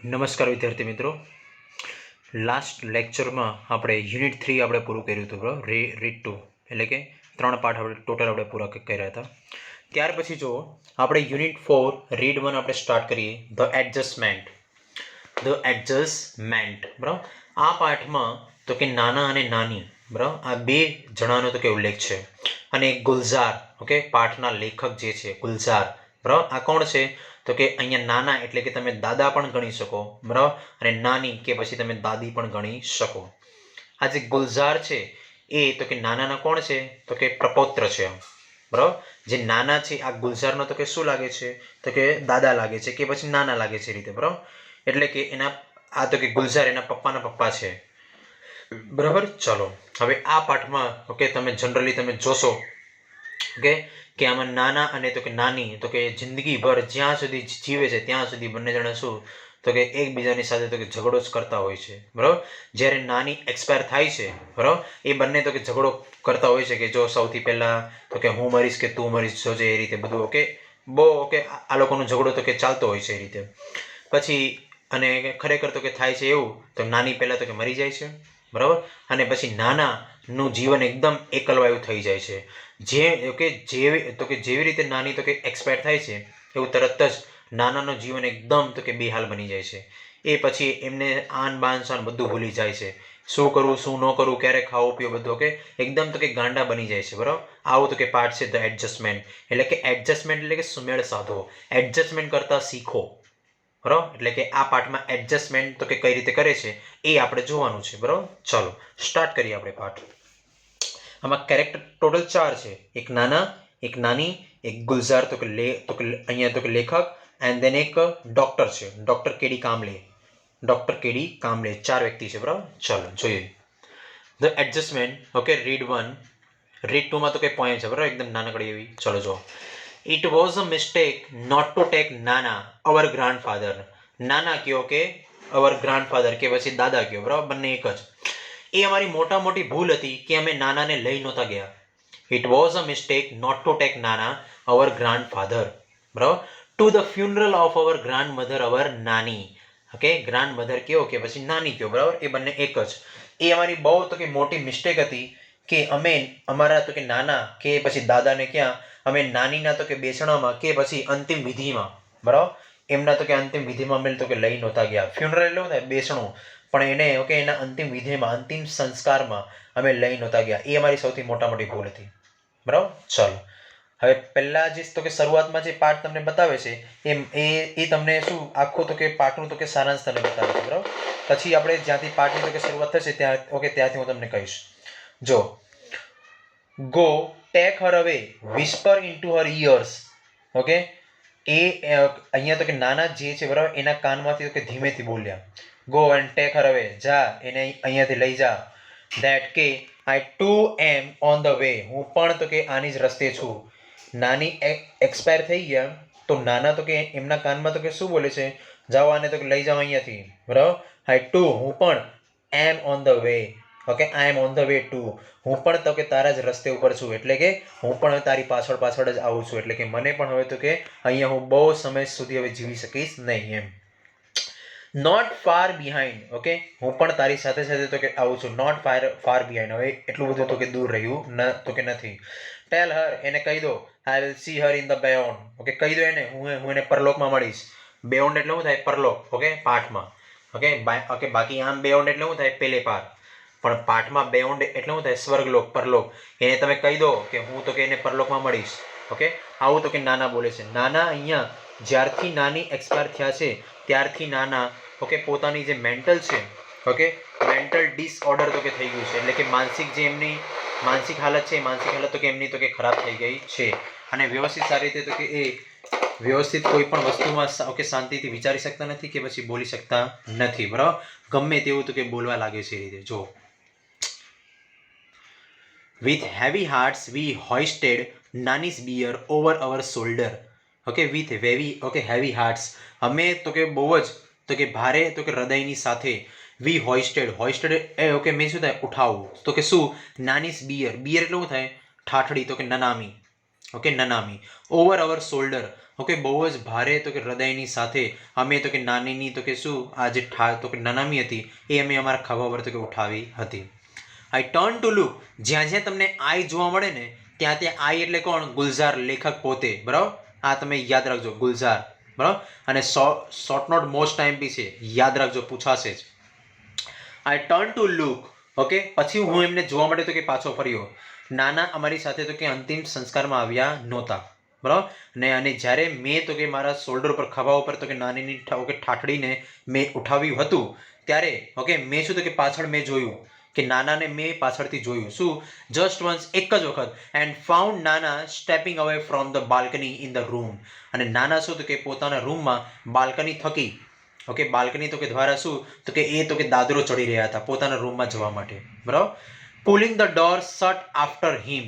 નમસ્કાર વિદ્યાર્થી મિત્રો. લાસ્ટ લેક્ચરમાં આપણે યુનિટ 3 આપણે પૂરું કર્યું હતું બરાબર. રીડ 2 એટલે કે 3 પાઠ આપણે ટોટલ આપણે પૂરા કર્યા હતા. ત્યાર પછી જો આપણે યુનિટ 4 રીડ 1 આપણે સ્ટાર્ટ કરીએ. ધ એડજસ્ટમેન્ટ બરાબર. આ પાઠમાં તો કે નાના અને નાની બરાબર આ બે જણાનો તો કે ઉલ્લેખ છે. અને ગુલઝાર ઓકે પાઠના લેખક જે છે ગુલઝાર બરાબર. આ કોણ છે તો કે અહીંયા નાના એટલે કે તમે દાદા પણ ગણી શકો બરાબર. અને નાની કે પછી તમે દાદી પણ ગણી શકો. આ જે ગુલઝાર છે એ તો કે નાનાના કોણ છે તો કે પ્રપૌત્ર છે બરાબર. જે નાના છે આ ગુલઝારનો તો કે શું લાગે છે તો કે દાદા લાગે છે કે પછી નાના લાગે છે રીતે બરાબર. એટલે કે એના આ તો કે ગુલઝાર એના પપ્પાના પપ્પા છે બરાબર. ચલો હવે આ પાઠમાં ઓકે તમે જનરલી તમે જોશો ઓકે કે આમાં નાના અને તો કે નાની તો કે જિંદગીભર જ્યાં સુધી જીવે છે ત્યાં સુધી બંને જણા શું તો કે એકબીજાની સાથે તો કે ઝઘડો જ કરતા હોય છે બરાબર. જ્યારે નાની એક્સપાયર થાય છે બરાબર એ બંને તો કે ઝઘડો કરતા હોય છે કે જો સૌથી પહેલા તો કે હું મરીશ કે તું મરીશ જોજે એ રીતે બધું ઓકે બહુ ઓકે આ લોકોનો ઝઘડો તો કે ચાલતો હોય છે એ રીતે. પછી અને ખરેખર તો કે થાય છે એવું તો નાની પહેલા તો કે મરી જાય છે બરાબર. અને પછી નાનાનું જીવન એકદમ એકલવાયું થઈ જાય છે. જેવી રીતે નાની તો કે એક્સપાયર થાય છે એવું તરત જ નાનાનું જીવન એકદમ તો કે બેહાલ બની જાય છે. એ પછી એમને આન બાન શાન બધું ભૂલી જાય છે. શું કરવું શું ન કરવું ક્યારે ખાવું પીવું બધું ઓકે એકદમ તો કે ગાંડા બની જાય છે બરાબર. આવું તો કે પાર્ટ છે ધ એડજસ્ટમેન્ટ. એટલે કે એડજસ્ટમેન્ટ એટલે કે સુમેળ સાધો. એડજસ્ટમેન્ટ કરતા શીખો બરાબર. એટલે કે આ પાઠમાં એડજસ્ટમેન્ટ તો કે કઈ રીતે કરે છે એ આપણે જોવાનું છે બરાબર. ચલો સ્ટાર્ટ કરીએ આપણે પાઠ. આમાં કેરેક્ટર ટોટલ 4 છે. એક નાના એક નાની એક ગુલઝાર તો કે અહીંયા તો કે લેખક એન્ડ દેન એક ડોક્ટર છે ડોક્ટર કેડી કામલે. 4 વ્યક્તિ છે બરાબર. ચલો જોઈએ the adjustment okay read 1 read 2 માં તો કે પોઈન્ટ છે બરાબર એકદમ નાનકડી એવી. ચલો જો It was a mistake not to take Nana, our grandfather. નાના કયો કે our grandfather કે પછી દાદા કયો બરાબર બંને એક જ. એ અમારી મોટી ભૂલ હતી કે અમે નાનાને લઈ નહોતા ગયા. It was a mistake not to take Nana, our grandfather, બરાબર, to the funeral of our grandmother, our નાની. ઓકે ગ્રાન્ડમધર કયો કે પછી નાની કયો બરાબર એ બંને એક જ. એ અમારી બહુ તો કે મોટી મિસ્ટેક હતી કે અમે અમારા તો કે નાના કે પછી દાદાને ક્યાં અમે નાનીના તો કે બેસણામાં કે પછી અંતિમ વિધિમાં બરાબર એમના તો કે અંતિમ વિધિમાં અમે તો કે લઈ નહોતા ગયા. ફ્યુનરલ એટલે શું થાય બેસણું પણ એને ઓકે એના અંતિમ વિધિમાં અંતિમ સંસ્કારમાં અમે લઈ નહોતા ગયા. એ અમારી સૌથી મોટી ભૂલ હતી બરાબર. ચલો હવે પહેલા જે તો કે શરૂઆતમાં જે પાઠ તમને બતાવે છે એ તમને શું આખું તો કે પાઠનું તો કે સારાંશ તમને બતાવે છે બરાબર. પછી આપણે જ્યાંથી પાઠની તો કે શરૂઆત થશે ત્યાં ઓકે ત્યાંથી હું તમને કહીશ. જો ગો ટેક હર અવે વિસ્પર ઇન્ટુ હર ઇયર્સ. ઓકે એ અહીંયા તો કે નાના જે છે બરાબર એના કાનમાંથી તો કે ધીમેથી બોલ્યા. ગો એન્ડ ટેક હર અવે જા એને અહીંયાથી લઈ જા. ધેટ કે I too am on the way હું પણ તો કે આની જ રસ્તે છું. નાની એક્સપાયર થઈ ગયા તો નાના તો કે એમના કાનમાં તો કે શું બોલે છે જાઓ આને તો કે લઈ જાઓ અહીંયાથી બરાબર. આઈ ટુ હું પણ am on the way okay I am on the way too હું પણ તો કે તારા જ રસ્તે ઉપર છું. એટલે કે હું પણ હવે તારી પાછળ જ આવું છું. એટલે કે મને પણ હવે તો કે અહીંયા હું બહુ સમય સુધી હવે જીવી શકીશ નહીં એમ. નોટ ફાર બિહાઇન્ડ ઓકે હું પણ તારી સાથે તો કે આવું છું. નોટ ફાર બિહાઇન્ડ હવે એટલું બધું તો કે દૂર રહ્યું તો કે નથી. ટેલ હર એને કહી દો I will see her in the beyond okay કહી દો એને હું એને પરલોકમાં મળીશ. બેયોન્ડ એટલે શું થાય પરલોક ઓકે પાઠમાં ઓકે બાકી આમ બેયોન્ડ એટલે શું થાય પેલે પાર પણ પાઠમાં બેયોન્ડ એટલે શું થાય સ્વર્ગલોક પરલોક. એને તમે કહી દો કે હું તો કે એને પરલોકમાં મળીશ. ઓકે આવું તો કે નાના બોલે છે. નાના અહીંયા જ્યારથી નાની એક્સપાયર થયા છે ત્યારથી નાના ઓકે પોતાની જે મેન્ટલ છે ઓકે મેન્ટલ ડિસઓર્ડર તો કે થઈ ગયું છે. એટલે કે માનસિક જે એમની માનસિક હાલત છે માનસિક હાલત તો કે એમની તો કે ખરાબ થઈ ગઈ છે. અને વ્યવસ્થિત સારી રીતે તો કે એ વ્યવસ્થિત કોઈ પણ વસ્તુમાં ઓકે શાંતિથી વિચારી શકતા નથી કે પછી બોલી શકતા નથી બરાબર. ગમે તેવું તો કે બોલવા લાગે છે એ રીતે. જો with heavy hearts we hoisted Nani's bier over our shoulder. Okay with heavy hearts અમે તો કે બહુ જ તો કે ભારે તો કે હૃદયની સાથે we hoisted એ ઓકે મેં શું થાય ઉઠાવવું તો કે શું Nani's bier એટલે શું થાય ઠાઠડી તો કે નનામી ઓકે નનામી over our shoulder ઓકે બહુ જ ભારે તો કે હૃદયની સાથે અમે તો કે નાનીની તો કે શું આ જે તો કે નનામી હતી એ અમે અમારા ખભા પર તો કે ઉઠાવી હતી. આઈ ટર્ન ટુ લુક, જ્યાં જ્યાં તમને આઈ જોવા મળે ને ત્યાં ત્યાં આઈ એટલે કોણ? ગુલઝાર, લેખક પોતે. બરાબર, આ તમે યાદ રાખજો, ગુલઝાર. બરાબર, અને શોર્ટ નોટ મોસ્ટ ટાઈમ બી છે, યાદ રાખજો, પૂછાશે જ. આઈ ટર્ન ટુ લુક, ઓકે, પછી હું એમને જોવા માટે તો કે પાછો ફર્યો. નાના અમારી સાથે તો કે અંતિમ સંસ્કારમાં આવ્યા નહોતા. બરાબર, અને જ્યારે મેં તો કે મારા શોલ્ડર પર, ખભા ઉપર તો કે નાનીની ઠાઠડીને મેં ઉઠાવ્યું હતું ત્યારે ઓકે મેં શું તો કે પાછળ મેં જોયું કે નાનાને મેં પાછળથી જોયું. શું? જસ્ટ વન્સ, એક જ વખત. એન્ડ ફાઉન્ડ નાના stepping away from the balcony in the room. અને નાના શું તો કે પોતાના રૂમમાં બાલ્કની થકી, ઓકે, બાલ્કની તો કે દ્વારા શું તો કે એ તો કે દાદરો ચડી રહ્યા હતા પોતાના રૂમમાં જવા માટે. બરાબર, pulling the door shut after him.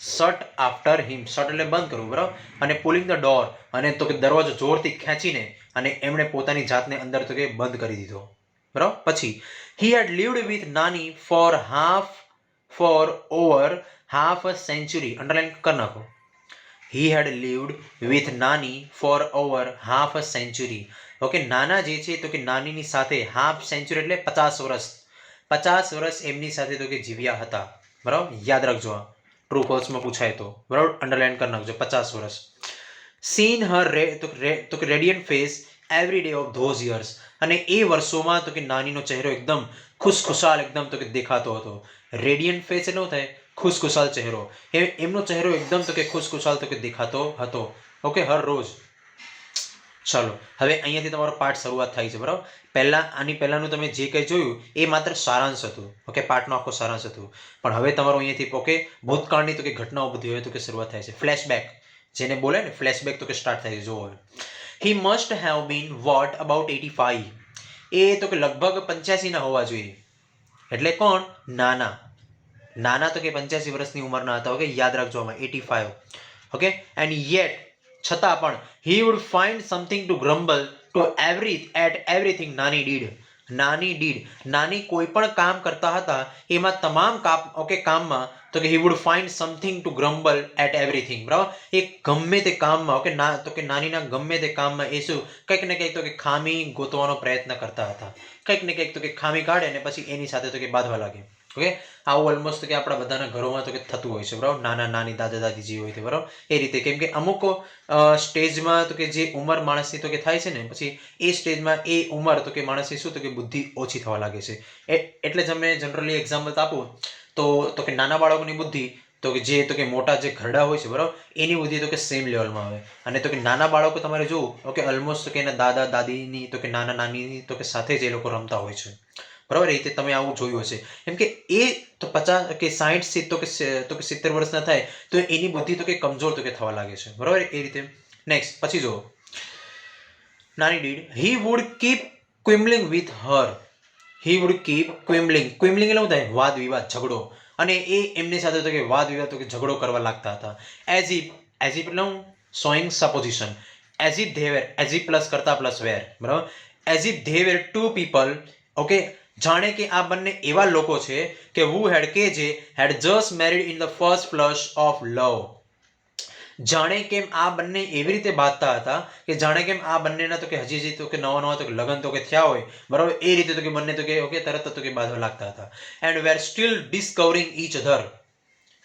Shut after him, shut એટલે બંધ કરવું. બરાબર, અને પુલિંગ ધ ડોર, અને તો કે દરવાજો જોરથી ખેંચીને અને એમણે પોતાની જાતને અંદર તો કે બંધ કરી દીધો. બરાબર, પછી he had lived with Nani for over half a century. Underline કરી નાખો. he had lived with Nani for over half a century. Okay, નાના જે છે તો કે નાનીની સાથે હાફ સેન્ચુરી એટલે 50 વર્ષ, 50 વર્ષ એમની સાથે તો કે જીવ્યા હતા. બરાબર, યાદ રાખજો, આ ટ્રુ ફોલ્સમાં પૂછાય તો. બરાબર, અંડરલાઈન કરી નાખજો, 50 વર્ષ. seen her તો કે radiant face every day of those years. અને એ વર્ષોમાં તો કે નાનીનો ચહેરો એકદમ ખુશખુશાલ એકદમ તો કે દેખાતો હતો. રેડિયન્ટ ફેસ એટલે શું થાય? ખુશખુશાલ ચહેરો. એમનો ચહેરો એકદમ તો કે ખુશખુશાલ તો કે દેખાતો હતો. ઓકે, હર રોજ. ચાલો, હવે અહીંયાથી તમારો પાઠ શરૂઆત થાય છે. બરાબર, આની પહેલાનું તમે જે કંઈ જોયું એ માત્ર સારાંશ હતું. ઓકે, પાઠનો આખો સારાંશ હતું. પણ હવે તમારો અહીંયાથી ઓકે ભૂતકાળની તો કે ઘટનાઓ બધી હોય તો કે શરૂઆત થાય છે. ફ્લેશબેક જેને બોલે ને, ફ્લેશબેક તો કે સ્ટાર્ટ થાય છે. જોવો, he must have been what about 85. એ તો કે લગભગ 85 ના હોવા જોઈએ. એટલે કોણ? નાના. નાના તો કે 85 વર્ષની ઉંમરના હતા. ઓકે, યાદ રાખજો આમાં 85. ઓકે, and yet છતાં પણ he would find something to grumble to everything Nani did. નાની કોઈ પણ કામ કરતા હતા એમાં તમામ કામમાં તો કે he would find something to grumble at everything. બરાબર, એ ગમે તે કામમાં ઓકે તો કે નાનીના ગમે તે કામમાં એ શું કંઈક ને કંઈક તો કે ખામી ગોતવાનો પ્રયત્ન કરતા હતા. કંઈક ને કંઈક તો કે ખામી કાઢે ને પછી એની સાથે તો કે બાંધવા લાગે. ઓકે, આવું ઓલમોસ્ટ કે આપણા બધાના ઘરોમાં તો કે થતું હોય છે. બરાબર, નાના નાની દાદા દાદી જે હોય છે. બરાબર, એ રીતે કેમ કે અમુક સ્ટેજમાં તો કે જે ઉંમર માણસની તો કે થાય છે ને પછી એ સ્ટેજમાં એ ઉંમર તો કે માણસની શું તો કે બુદ્ધિ ઓછી થવા લાગે છે. એટલે જ અમે જનરલી એક્ઝામ્પલ આપું તો કે નાના બાળકોની બુદ્ધિ તો કે જે તો કે મોટા જે ઘરડા હોય છે બરાબર એની બુદ્ધિ તો કે સેમ લેવલમાં આવે. અને તો કે નાના બાળકો તમારે જોવું ઓકે ઓલમોસ્ટ તો કે એના દાદા દાદીની તો કે નાના નાનીની તો કે સાથે જ એ લોકો રમતા હોય છે. બરાબર, એ રીતે તમે આવું જોયું હશે. કેમ કે એ તો 50 કે 60 તો કે 70 વર્ષના થાય તો એની બુદ્ધિ તો કે કમજોર તો કે થવા લાગે છે. બરાબર, એ રીતે. નેક્સ્ટ, પછી જો નાની did he would keep quibbling with her. he would keep quibbling એટલે શું થાય? વાદ વિવાદ, ઝઘડો. અને એ એમની સાથે તો કે વાદ વિવાદ તો કે ઝઘડો કરવા લાગતા હતા. as if એટલે હું showing supposition, as if they were, as if plus કરતા પ્લસ were. બરાબર, as if they were two people. Okay, જાણે કે આ બંને એવા લોકો છે કે who had કે જે had just married in the first flush of love. જાણે કેમ આ બંને એવી રીતે બાંધતા હતા કે જાણે કેમ આ બંનેના તો કે હજી તો કે નવા તો કે લગ્ન તો કે થયા હોય. બરાબર, એ રીતે તો કે બંને તો કે ઓકે તરત તો કે બાંધવા લાગતા હતા. and were still discovering each other.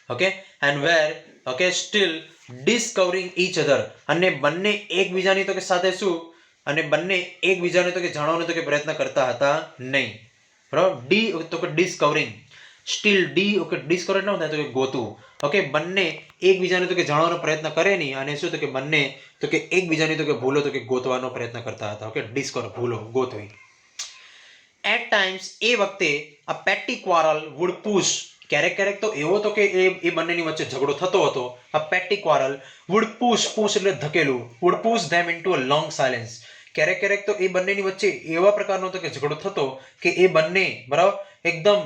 Okay, and were okay still discovering each other. અને બંને એકબીજાની તો કે સાથે શું અને બંને એકબીજાને તો કે જાણવાનો તો કે પ્રયત્ન કરતા હતા નહીં. બરાબર, ડી તો કે ડિસ્કવરિંગ, સ્ટીલ ડી ઓકે ડિસ્કવર એટલે થાય તો કે ગોતું. ઓકે, બંને એકબીજાને તો કે જાણવાનો પ્રયત્ન કરે નહીં અને શું તો કે બંને તો કે એકબીજાની તો કે ભૂલો તો કે ગોતવાનો પ્રયત્ન કરતા હતા. ઓકે, ડિસ્કવર ભૂલો ગોતવી. એટ ટાઈમ્સ એ વખતે a petty quarrel would push. ક્યારેક તો એવો તો કે એ બંનેની વચ્ચે ઝઘડો થતો હતો. a petty quarrel would push એટલે ધકેલું, would push them into a long silence. ક્યારેક તો એ બંનેની વચ્ચે એવા પ્રકારનો તો કે ઝઘડો થતો કે એ બંને બરાબર એકદમ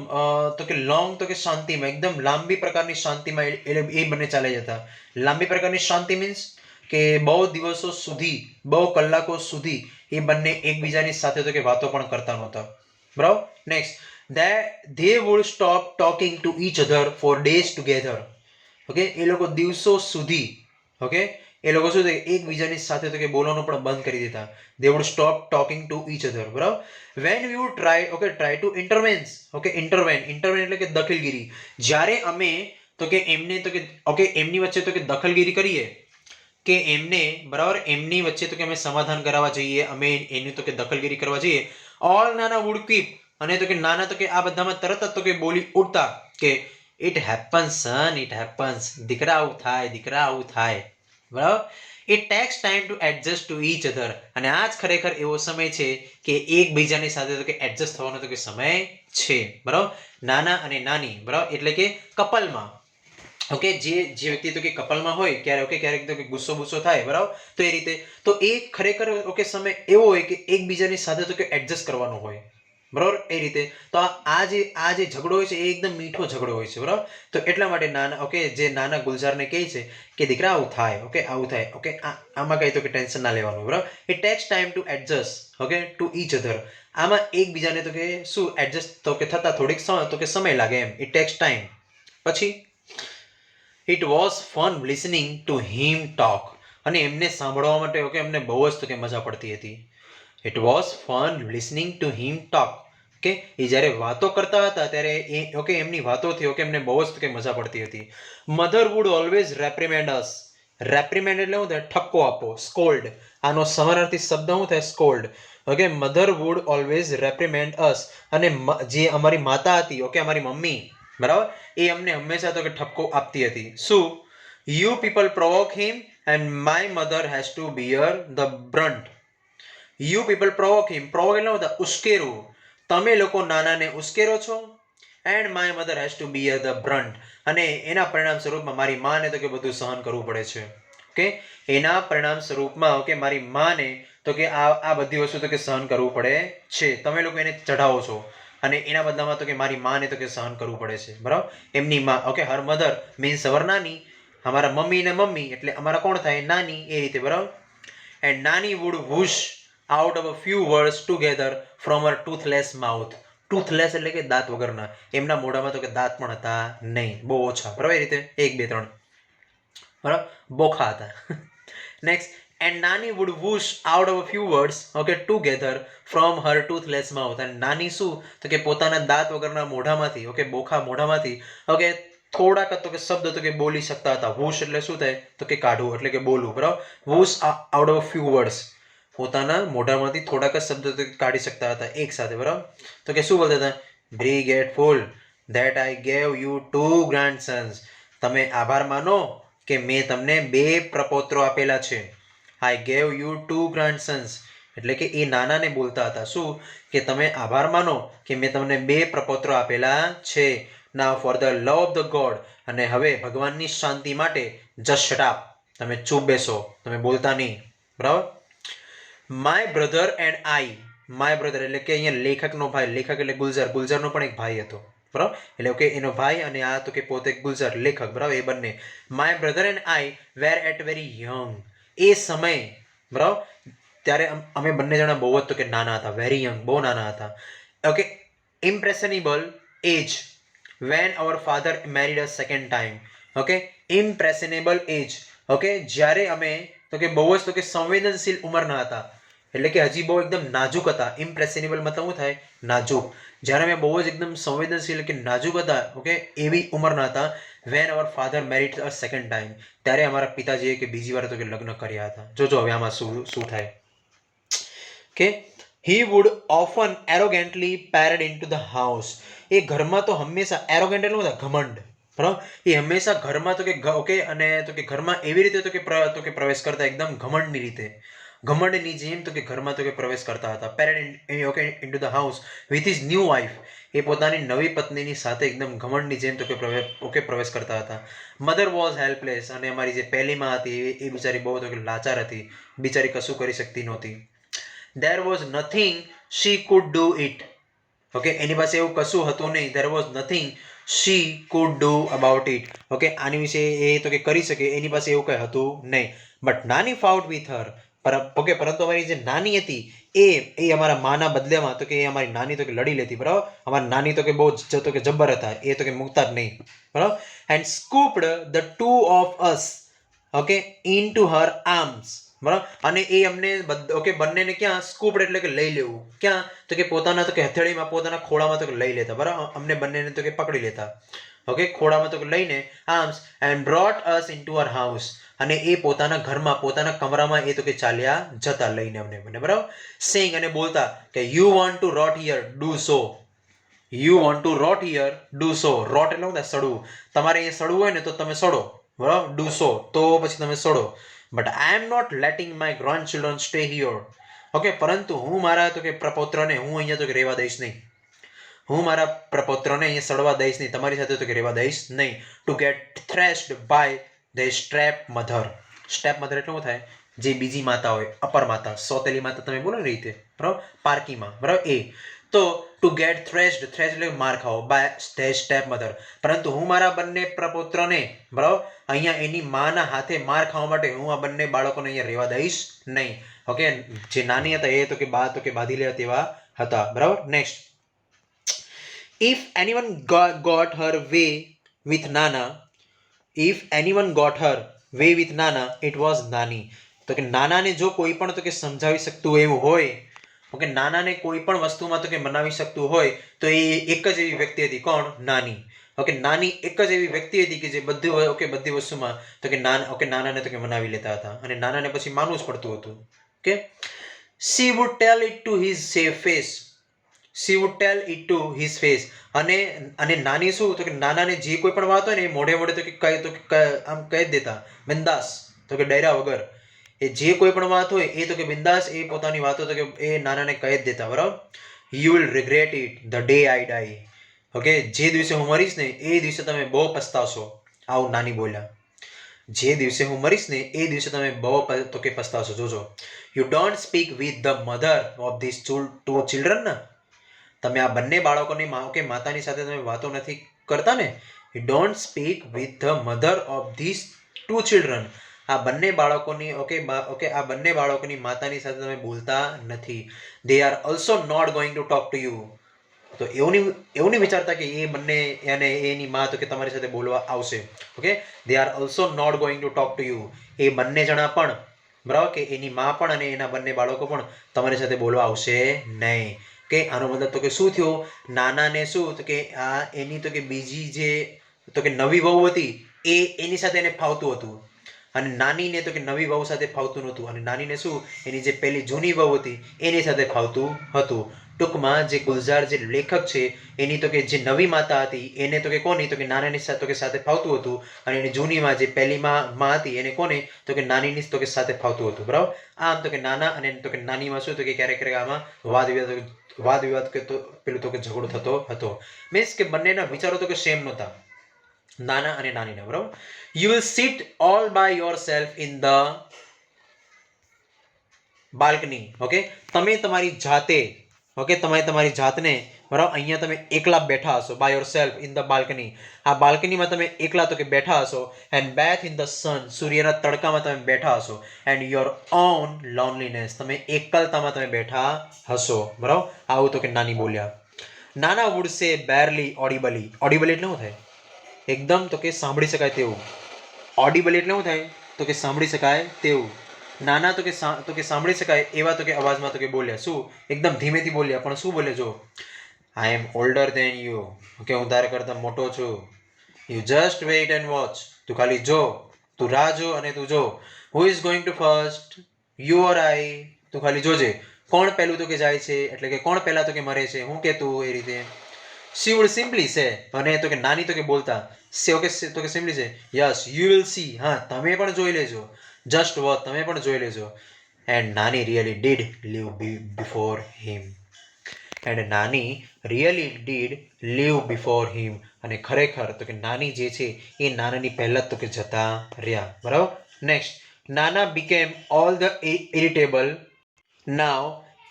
તો કે લોંગ તો કે શાંતિમાં એકદમ લાંબી પ્રકારની શાંતિમાં એ બંને ચાલી જતા. લાંબી પ્રકારની શાંતિ મીન્સ કે બહુ દિવસો સુધી બહુ કલાકો સુધી એ બંને એકબીજાની સાથે તો કે વાતો પણ કરતા નહોતા. બરાબર, next, they would stop talking to each other for days together. Okay, એ લોકો દિવસો સુધી ઓકે એ લોકો શું થાય એકબીજાની સાથે તો કે બોલવાનું પણ બંધ કરી દેતા. They would stop talking to each other, બરાબર. When we would try to intervenes, intervene એટલે કે દખલગીરી. જ્યારે અમે તો કે એમને તો કે એમની વચ્ચે તો કે દખલગીરી કરીએ કે એમને, બરાબર, એમની વચ્ચે તો કે અમે સમાધાન કરાવવા જઈએ, અમે એની તો કે દખલગીરી કરવા જઈએ, ઓલ નાના વુડ કીપ, અને તો કે નાના તો કે આ બધામાં તરત જ તો કે બોલી ઉઠતા કે it happens son, it happens, દીકરા આવું થાય, બરાબર. It takes time to adjust to each other, અને આ જ ખરેખર એવો સમય છે કે એકબીજાની સાથે તો કે એડજસ્ટ થવાનો તો કે સમય છે, બરાબર. નાના અને નાની, બરાબર, એટલે કે કપલમાં જે વ્યક્તિ તો કે કપલમાં હોય ક્યારેક તો કે ગુસ્સો થાય, બરાબર, તો એ રીતે તો એ ખરેખર સમય એવો હોય કે એકબીજાની સાથે તો કે એડજસ્ટ કરવાનો હોય, બરાબર. એ રીતે તો આ જે ઝઘડો હોય છે એ એકદમ મીઠો ઝઘડો હોય છે, બરાબર. તો એટલા માટે નાના જે નાના ગુલઝારને કહે છે કે દીકરા આવું થાય, આમાં કઈ તો કે ટેન્શન ના લેવાનું, બરાબર. It takes time to adjust to each અધર, આમાં એકબીજાને તો કે શું એડજસ્ટ તો કે થતા થોડીક તો કે સમય લાગે એમ. It takes time. પછી it was fun listening to him talk, અને એમને સાંભળવા માટે એમને બહુ જ તો કે મજા પડતી હતી. It was fun listening to him talk, કે એ જ્યારે વાતો કરતા હતા ત્યારે એમની વાતોથી એમને બહુ જ તો કે મજા પડતી હતી. મધર વુડ ઓલવેઝ રેપ્રિમેન્ડ અસ. રેપ્રિમેન્ડ એટલે શું થાય? ઠપકો આપો, સ્કોલ્ડ. આનો સમાનાર્થી શબ્દ શું થાય? સ્કોલ્ડ. મધર વુડ ઓલવેઝ રેપ્રિમેન્ડ અસ, અને જે અમારી માતા હતી, અમારી મમ્મી, બરાબર, એ અમને હંમેશા તો કે ઠપકો આપતી હતી. શું? You people provoke him and my mother has to bear the brunt. You people provoke him, provoke એટલે શું? ઉશ્કેરવું. તમે લોકો નાનાને ઉશ્કેરો છો, and my mother has to bear the brunt, અને એના પરિણામ સ્વરૂપમાં મારી માને તો કે બધું સહન કરવું પડે છે. એના પરિણામ સ્વરૂપમાં મારી માને તો કે આ બધી વસ્તુ તો કે સહન કરવું પડે છે. તમે લોકો એને ચઢાવો છો, અને એના બદલામાં તો કે મારી માને તો કે સહન કરવું પડે છે, બરાબર. એમની માં, હર મધર મીન્સ અવર નાની. અમારા મમ્મી ને મમ્મી એટલે અમારા કોણ થાય? નાની. એ રીતે, બરાબર. એન્ડ નાની would whoosh out of a few words together from her toothless mouth. Toothless એટલે કે દાંત વગરના. એમના મોઢામાં તો કે દાંત પણ હતા નહીં, બહુ ઓછા, બરાબર. એ રીતે 1 2 3, બરાબર, બોખા હતા. Next, and Nani would whoosh out of a few words together from her toothless mouth. અને નાની શું તો કે પોતાના દાંત વગરના મોઢામાંથી બોખા મોઢામાંથી થોડાક તો કે શબ્દ તો કે બોલી શકતા હતા. whoosh એટલે શું થાય? તો કે કાઢવું એટલે કે બોલવું, બરાબર. whoosh out of a few words, પોતાના મોઢામાંથી થોડાક જ શબ્દ તો કાઢી શકતા હતા એક સાથે, બરાબર. તો કે શું બોલતા હતા? be grateful that I gave you 2 grandsons. તમે આભાર માનો કે મેં તમને 2 પ્રપૌત્રો આપેલા છે. I gave you 2 grandsons, એટલે કે એ નાનાને બોલતા હતા. શું? કે તમે આભાર માનો કે મેં તમને 2 પ્રપૌત્રો આપેલા છે. Now for the love of the God, અને હવે ભગવાનની શાંતિ માટે just shut up, તમે ચૂપ બેસો, તમે બોલતા નહીં, બરાબર. My brother and I, my brother એટલે કે અહીંયા લેખકનો ભાઈ, લેખક એટલે ગુલઝારનો પણ એક ભાઈ હતો, બરાબર. એટલે એનો ભાઈ અને આ તો કે પોતે ગુલઝાર લેખક, બરાબર, એ બંને. My brother and I were at very young, એ સમય, બરાબર, ત્યારે અમે બંને જણા બહુ જ તો કે નાના હતા, વેરી યંગ, બહુ નાના હતા. ઇમ્પ્રેશનેબલ એજ when our father married us second time. ઇમ્પ્રેશનેબલ એજ, જ્યારે અમે તો કે બહુ જ તો કે સંવેદનશીલ ઉંમરના હતા, એટલે કે હજી બહુ એકદમ નાજુક હતા. ઇમ્પ્રેશનેબલ મતલબ શું થાય? નાજુક. જ્યારે અમે બહુ જ એકદમ સંવેદનશીલ કે નાજુક હતા, એવી ઉંમરના હતા. when our father married us second time, ત્યારે અમારા પિતાજીએ કે બીજી વાર તો કે લગ્ન કર્યા હતા. જોજો હવે આમાં શું થાય. he would often arrogantly parade into the house. એ ઘરમાં તો હંમેશા arrogant એટલે શું? ઘમંડ, બરાબર. એ હંમેશા ઘરમાં તો કે અને તો કે ઘરમાં એવી રીતે તો કે પ્રવેશ કરતા, એકદમ ઘમંડની રીતે, ઘમંડની જેમ તો કે ઘરમાં તો કે પ્રવેશ કરતા હતા. parade into the house with his new wife. એ પોતાની નવી પત્નીની સાથે એકદમ ઘમંડની જેમ તો કે પ્રવેશ કરતા હતા. મધર વોઝ હેલ્પલેસ, અને અમારી જે પહેલી માં હતી એ બિચારી બહુ તો કે લાચાર હતી, બિચારી કશું કરી શકતી નહોતી. there was nothing she could do it. એની પાસે એવું કશું હતું નહીં. there was nothing she could do about it. આની વિશે એ તો કે કરી શકે એની પાસે એવું કઈ હતું નહીં. but Nani fought with her. પરંતુ અમારી જે નાની હતી એ અમારા માના બદલામાં તો કે એ અમારી નાની તો કે લડી લેતી, બરાબર. અમારી નાની તો કે બહુ તો કે જબ્બર હતા, એ તો કે મૂકતા જ નહીં, બરાબર. and scooped the two of us, okay in to her arms, બરાબર, અને એ અમને ઓકે બંનેને ક્યાં સ્કૂપ્ડ એટલે કે લઈ લેવું, ક્યાં તો કે પોતાના તો કે હથેળીમાં પોતાના ખોળામાં તો કે લઈ લેતા, બરાબર, અમને બંનેને તો કે પકડી લેતા, ઓકે ખોળામાં તો કે લઈને arms and brought us into our house, અને એ પોતાના ઘરમાં પોતાના કમરામાં એ તો કે ચાલ્યા જતા લઈને અમને બંને, બરાબર, સેઇંગ અને બોલતા કે you want to rot here do so, you want to rot here do so, rot એટલે શું થાય સડવું, તમારે અહીંયા સડવું હોય ને તો તમે સડો, બરાબર, ડુ સો તો પછી તમે સડો, but I am not letting my grandchildren stay here, okay પરંતુ હું મારા તો કે પ્રપૌત્રને હું અહીંયા તો કે રહેવા દઈશ નહીં, હું મારા પ્રપૌત્રને અહીંયા સડવા દઈશ નહીં, તમારી સાથે તો કે રહેવા દઈશ નહીં, to get thrashed by the stepmother, stepmother એટલે શું થાય, જે બીજી માતા હોય, અપર માતા, સોતેલી માતા તમે બોલો ને રીતે, બરાબર, પારકીમાં, બરાબર, એ તો ટુ ગેટ થ્રેશ્ડ, થ્રેશ એટલે માર ખાઓ, બાય ધ સ્ટેપ મધર, પરંતુ હું મારા બંને પ્રપૌત્રને, બરાબર, અહીંયા એની માના હાથે માર ખાવા માટે હું આ બંને બાળકોને અહીંયા રહેવા દઈશ નહીં, ઓકે, જે નાની હતા એ તો કે બા તો કે બાંધી લેવા તેવા હતા, બરાબર. Next, if anyone got her way with Nana, if anyone got her way with Nana, it was Nani. તો કે નાનાને જો કોઈ પણ તો કે સમજાવી શકતું એવું હોય, ઓકે, નાનાને કોઈ પણ વસ્તુમાં તો કે મનાવી શકતું હોય તો એ એક જ એવી વ્યક્તિ હતી, કોણ, નાની, ઓકે, નાની એક જ એવી વ્યક્તિ હતી કે જે બધી ઓકે બધી વસ્તુમાં તો કે નાનાને તો કે મનાવી લેતા હતા, અને નાનાને પછી માનવું જ પડતું હતું, okay. she would tell it to his face, she would tell it to his face, અને નાની શું તો કે નાનાને જે કોઈ પણ વાત હોય ને એ મોઢે મોઢે તો કે કહી તો કે આમ કહી જ દેતા, બિંદાસ, તો કે ડર્યા વગર, એ જે કોઈ પણ વાત હોય એ તો કે બિંદાસ એ પોતાની વાતો તો કે એ નાનાને કહી જ દેતા, બરાબર. you will regret it the day I die, okay, જે દિવસે હું મરીશ ને એ દિવસે તમે બહુ પસ્તાવશો, આવું નાની બોલ્યા, જે દિવસે હું મરીશ ને એ દિવસે તમે બહુ તો કે પસ્તાવશો, જોજો. you don't speak with the mother of these two children ના, તમે આ બંને બાળકોની ઓકે માતાની સાથે તમે વાતો નથી કરતા ને, you don't speak with the mother of these two children, આ બંને બાળકોની ઓકે આ બંને બાળકોની માતાની સાથે તમે બોલતા નથી, they are also not going to talk to you, તો એવું નહીં વિચારતા કે એ બંને અને એની માં તો કે તમારી સાથે બોલવા આવશે, okay, they are also not going to talk to you, એ બંને જણા પણ, બરાબર, કે એની માં પણ અને એના બંને બાળકો પણ તમારી સાથે બોલવા આવશે નહીં, કે આનો મતલબ તો કે શું થયો, નાનાને શું તો કે આ એની તો કે બીજી જે તો કે નવી વહુ હતી એ એની સાથે એને ફાવતું હતું, અને નાનીને તો કે નવી વહુ સાથે ફાવતું નહોતું, અને નાનીને શું એની જે પેલી જૂની વહુ હતી એની સાથે ફાવતું હતું. ટૂંકમાં જે ગુલઝાર જે લેખક છે એની તો કે જે નવી માતા હતી એને તો કે કોની તો કે નાનાની સાથે તો કે સાથે ફાવતું હતું, અને એની જૂનીમાં જે પહેલી માં હતી એને કોને તો કે નાનીની તો કે સાથે ફાવતું હતું, બરાબર. આમ તો કે નાના અને તો કે નાનીમાં શું તો કે ક્યારેક ક્યારેક આમાં વાદ વિવાદ કે તો પેલું તો કે ઝઘડો થતો હતો, મીન્સ કે બંનેના વિચારો તો કે સેમ નહોતા, નાના અને નાનીના, બરાબર. You will sit all by yourself in the balcony, okay, તમે તમારી જાતે, ઓકે, તમે તમારી જાતને, બરાબર, અહીંયા તમે એકલા બેઠા હશો, by yourself in the balcony, આ બાલ્કનીમાં તમે એકલા તો કે બેઠા હશો, and bathe in the sun, સૂર્યના તડકામાં તમે બેઠા હશો, એન્ડ યોર ઓન લોનલીનેસ, તમે એકલતામાં તમે બેઠા હશો, બરાબર. આવું તો કે નાની બોલ્યા. નાના વુડ સે બેરલી ઓડિબલી, ઓડિબલી એટલે શું થાય, એકદમ તો કે સાંભળી શકાય તેવું, ઓડિબલી એટલે શું થાય તો કે સાંભળી શકાય તેવું, નાના તો કે સાંભળી શકાય એવા તો કે અવાજમાં તો કે બોલ્યા, શું એકદમ ધીમેથી બોલ્યા, પણ શું બોલે, જો, I am older than you, okay, હું તારા કરતા મોટો છું, you just wait and watch, તું ખાલી જો, તું રાહ જો અને તું જો, who is going to first, you or I, તું ખાલી જોજે, કોણ પહેલું તો કે જાય છે, એટલે કે કોણ પહેલા તો કે મરે છે, હું કે તું, એ રીતે. she would simply say, અને તો કે નાની તો કે બોલતા, સે ઓકે તો કે સિમ્પલી છે, યસ યુ વિલ સી, હા તમે પણ જોઈ લેજો, જસ્ટ વોચ, તમે પણ જોઈ લેજો, એન્ડ નાની really did leave before him, and નાની really did leave before him, અને ખરેખર તો કે નાની જે છે એ નાનાની પહેલા તો કે જતા રહ્યા, બરાબર. નેક્સ્ટ, નાના became all the irritable now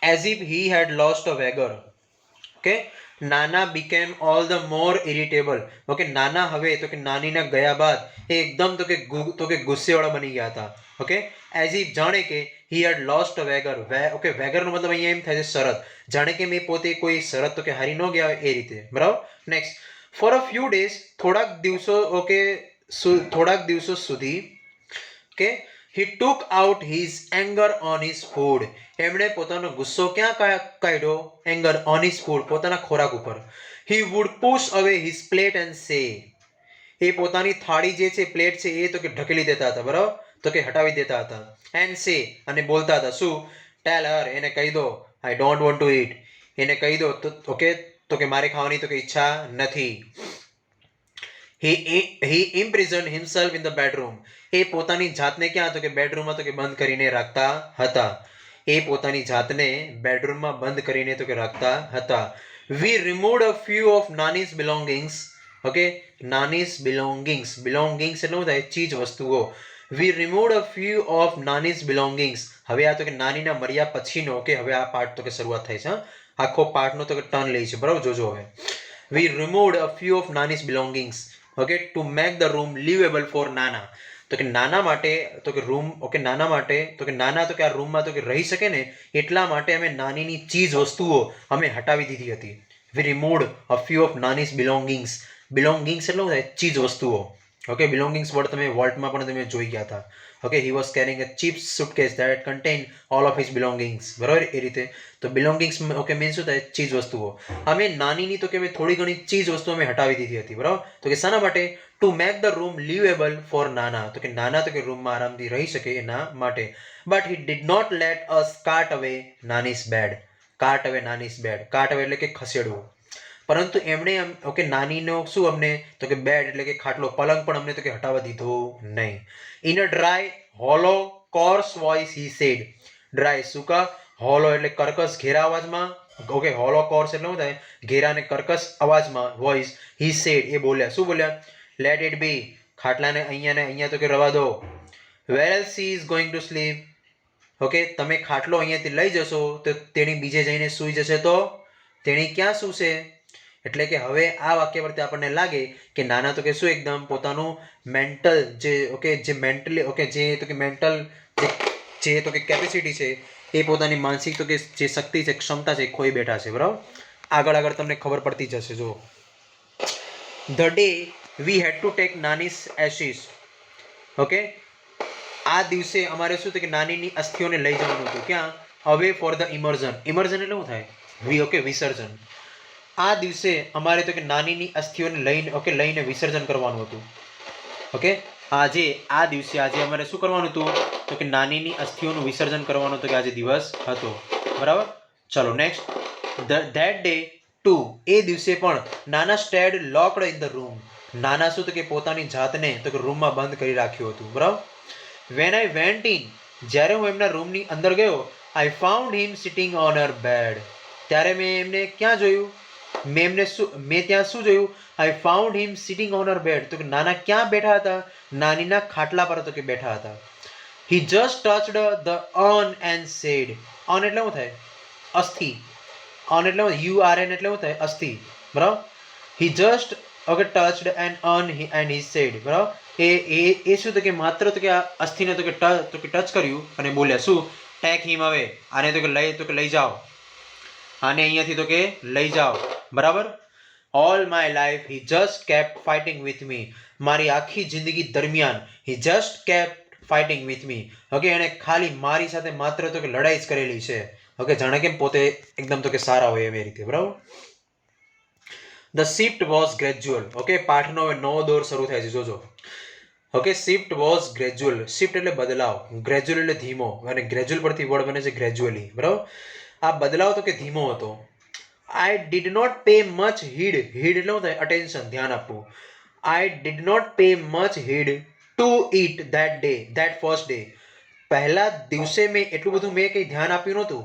as if he had lost a wager, okay, નાના became all the more irritable, okay, નાના હવે તો કે નાનીના ગયા બાદ એ એકદમ તો કે ગુસ્સેવાળા બની ગયા હતા, ઓકે, as if જાણે કે he had lost a wager, okay, wager નો મતલબ અહીંયા એમ થાય છે શરત, જાણે કે મેં પોતે કોઈ શરત તો કે હારી ન ગયા એ રીતે, બરાબર. Next, for a few days, થોડાક દિવસો સુધી કે he took out his anger on his food. એમણે પોતાનો ગુસ્સો ક્યાં કાઢ્યો? anger on his food, પોતાના ખોરાક ઉપર. he would push away his plate and say, એ પોતાની થાળી જે છે, પ્લેટ છે, એ તો કે ઢકેલી દેતા હતા, બરાબર, તો કે હટાવી દેતા હતા. and say, અને બોલતા હતા શું? tell her, એને કહી દો, I don't want to eat, એને કહી દો ઓકે, તો કે મારે ખાવાની તો કે ઈચ્છા નથી. he imprisoned himself in the bedroom. એ પોતાની જાતને ક્યાં? તો કે બેડરૂમમાં તો કે બંધ કરીને રાખતા હતા. એ પોતાની જાતને બેડરૂમમાં બંધ કરીને તો કે રાખતા હતા. we removed a few of Nani's belongings. Okay, Nani's belongings, belongings એટલે શું થાય? ચીજ વસ્તુઓ. we removed a few of Nani's belongings. હવે આ તો કે નાનીના મર્યા પછીનો, ઓકે, હવે આ પાર્ટ તો કે શરૂઆત થાય છે. આખો પાર્ટનો તો કે ટર્ન લે છે, બરાબર, જોજો હવે. we removed a few of Nani's belongings, okay, to make the room livable for Nana. તો કે નાના માટે તો કે રૂમ, ઓકે, નાના માટે તો કે નાના તો કે આ રૂમમાં તો કે રહી શકે ને, એટલા માટે અમે નાનીની ચીજ વસ્તુઓ અમે હટાવી દીધી હતી. we removed a few of Nani's belongings. belongings એટલે શું થાય? ચીજ વસ્તુઓ. ઓકે, belongings વર્ડ તમે વોલ્ટમાં પણ તમે જોઈ ગયા હતા. Okay, he was carrying a cheap suitcase that contained all of his belongings. બરાબર, એ રીતે તો belongings, ઓકે, મીન્સ શું થાય? ચીજ વસ્તુઓ. અમે નાનીની તો કે થોડી ઘણી ચીજ વસ્તુઓ અમે હટાવી દીધી હતી, બરાબર, તો કે શાના માટે? To make the room livable for નાના, તો કે નાના તો કે રૂમમાં આરામથી રહી શકે એના માટે. But he did not let us cart away Nani's bed. cart away Nani's bed, cart away એટલે કે ખસેડવું. પરંતુ એમણે ઓકે નાનીનો શું અમને તો કે બેડ એટલે કે ખાટલો, પલંગ પણ અમને તો કે હટાવવા દીધો નહીં. In a dry hollow course voice he said. Dry સૂકા, હોલો એટલે કર્કશ ઘેરા અવાજમાં, ઓકે, હોલો કોર્સ એટલે શું થાય? ઘેરા અને કર્કશ અવાજમાં, વોઇસ, હી સેડ, એ બોલ્યા. શું બોલ્યા? લેટ ઇટ બી, ખાટલાને અહીંયા તો કે રવા દો. Where else he is going to sleep. Okay, તમે ખાટલો અહીંયાથી લઈ જશો તો તેણી બીજે જઈને સૂઈ જશે, તો તેણી ક્યાં સૂશે? એટલે કે હવે આ વાક્ય પરથી આપણને લાગે કે નાના તો કે શું એકદમ પોતાનું મેન્ટલ જે, ઓકે, જે મેન્ટલી, ઓકે, જે તો કે મેન્ટલ જે તો કે કેપેસિટી છે, એ પોતાની માનસિક તો કે જે શક્તિ છે, ક્ષમતા છે, ખોઈ બેઠા છે, બરાબર. આગળ તમને ખબર પડતી જશે. જો the day we had to take Nani's ashes. Okay, આ દિવસે અમારે શું કે નાનીની અસ્થિઓને લઈ જવાનું હતું. ક્યાં? અવે ફોર ધ ઇમર્ઝન. ઇમર્ઝન એટલે શું થાય? ઓકે, વિસર્જન. આ દિવસે અમારે તો કે નાનીની અસ્થિઓને લઈને વિસર્જન કરવાનું હતું. ઓકે, આ દિવસે અમારે શું કરવાનું હતું? તો કે નાનીની અસ્થિઓનું વિસર્જન કરવાનું હતું, કે આજે દિવસ હતો, બરાબર. ચલો નેક્સ્ટ. ધેટ ડે ટુ, એ દિવસે પણ નાના stayed locked in the room. નાના શું તો કે પોતાની જાતને તો કે રૂમમાં બંધ કરી રાખ્યું હતું, બરાબર. વેન આઈ વેન્ટ ઇન, જ્યારે હું એમના રૂમની અંદર ગયો, I found him sitting on her bed. ત્યારે મેં એમને ક્યાં જોયું? મેં ત્યાં શું જોયું? I found him sitting on her bed, તો કે નાના ક્યાં બેઠા હતા? નાનીના ખાટલા પર તો કે બેઠા હતા. હી just ટચડ the earn and said. Earn એટલે શું થાય? અસ્થિ. અર્ન એટલે URN એટલે શું થાય? અસ્થિ, બરાબર. હી just, okay, ટચડ and earn and he said, બરાબર. એ શું તો કે માત્ર તો કે આ અસ્થિને તો કે ટચ કર્યું અને બોલ્યા શું? ટેક હિમ અવે, આને તો કે લઈ જાઓ, આને અહીંયાથી તો કે લઈ જાઓ, બરાબર. All my life he just kept fighting with me. મારી આખી જિંદગી દરમિયાન હી just kept fighting with me. Okay, એણે ખાલી મારી સાથે માત્ર તો કે લડાઈ જ કરેલી છે. ઓકે, જાણે કેમ પોતે એકદમ તો કે સારા હોય એવી રીતે, બરાબર. The shift was gradual. Okay, પાઠનો હવે નવો દોર શરૂ થાય છે, જોજો. Okay, shift was gradual. Shift એટલે બદલાવ, ગ્રેજ્યુઅલ એટલે ધીમો, અને ગ્રેજ્યુઅલ પરથી વર્ડ બને છે ગ્રેજ્યુઅલી, બરાબર. આ બદલાવ તો કે ધીમો હતો. I did not pay much heed. Heed એટલે શું થાય? અટેન્શન, ધ્યાન આપવું. I did not pay much heed to it that day, that first day. પહેલા દિવસે મેં એટલું બધું કંઈ ધ્યાન આપ્યું નહોતું.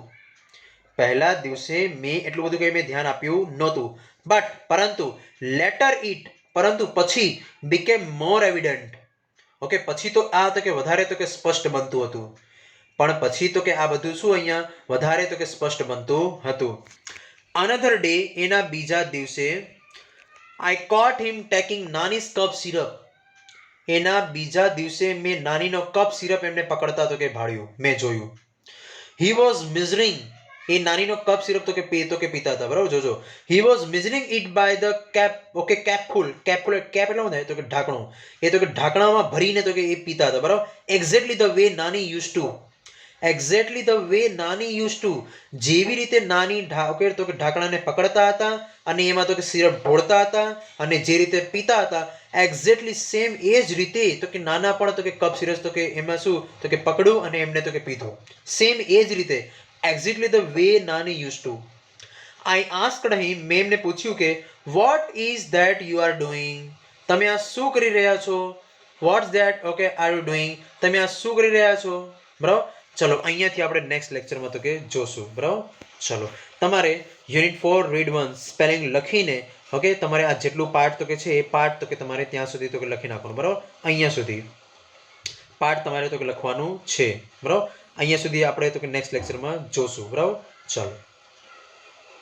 પહેલા દિવસે મેં એટલું બધું કંઈ ધ્યાન આપ્યું નહોતું. બટ, પરંતુ, લેટર ઇટ, પરંતુ પછી, બીકેમ મોર એવિડન્ટ. ઓકે, પછી તો આ તો કે વધારે તો કે સ્પષ્ટ બનતું હતું. પણ પછી તો કે આ બધું શું અહીંયા વધારે તો કે સ્પષ્ટ બનતું હતું. અનધર ડે, એના બીજા દિવસે, આઈ કોટ હિમ ટેકિંગ નાનીસ કપ સિરપ. એના બીજા દિવસે મેં નાનીનો કપ સિરપ એમને પકડતા તો કે ભાળ્યું, મેં જોયું. He was measuring. એ નાનીનો કપ સિરપ તો કે પીતા હતા, બરાબર. જોજો, he was measuring it by the cap, okay, capful cap એટલે શું થાય તો કે ઢાંકણું, એ તો કે ઢાંકણામાં ભરીને તો કે એ પીતા હતા, બરાબર. એક્ઝેક્ટલી ધ વે નાની use two, exactly the way નાની યુઝ ટુ, જેવી રીતે નાની ઓકે તો કે ઢાંકણાને પકડતા હતા અને એમાં તો કે સિરપ ઢોળતા હતા અને જે રીતે પીતા હતા, એક્ઝેક્ટલી સેમ એ જ રીતે તો કે નાના પણ તો કે કપ સિરપ તો કે એમાં શું તો કે પકડું અને એમને તો કે પીધું, સેમ એ જ રીતે, એક્ઝેક્ટલી ધ વે નાની use to. I asked him, મેં એમને પૂછ્યું કે what is that you are doing, તમે આ શું કરી રહ્યા છો, what's that okay are you doing, તમે આ શું કરી રહ્યા છો, બરાબર. ચલો અહીંયાથી આપણે નેક્સ્ટ લેક્ચરમાં તો કે જોશું, બરાબર. ચલો, તમારે યુનિટ 4 રીડ 1 સ્પેલિંગ લખીને ઓકે તમારે આ જેટલું પાર્ટ તો કે છે એ પાર્ટ તો કે તમારે ત્યાં સુધી તો કે લખી નાખવાનું, બરાબર. અહીંયા સુધી પાર્ટ તમારે તો કે લખવાનું છે, બરાબર. અહીંયા સુધી આપણે તો કે નેક્સ્ટ લેક્ચરમાં જોશું, બરાબર. ચલો.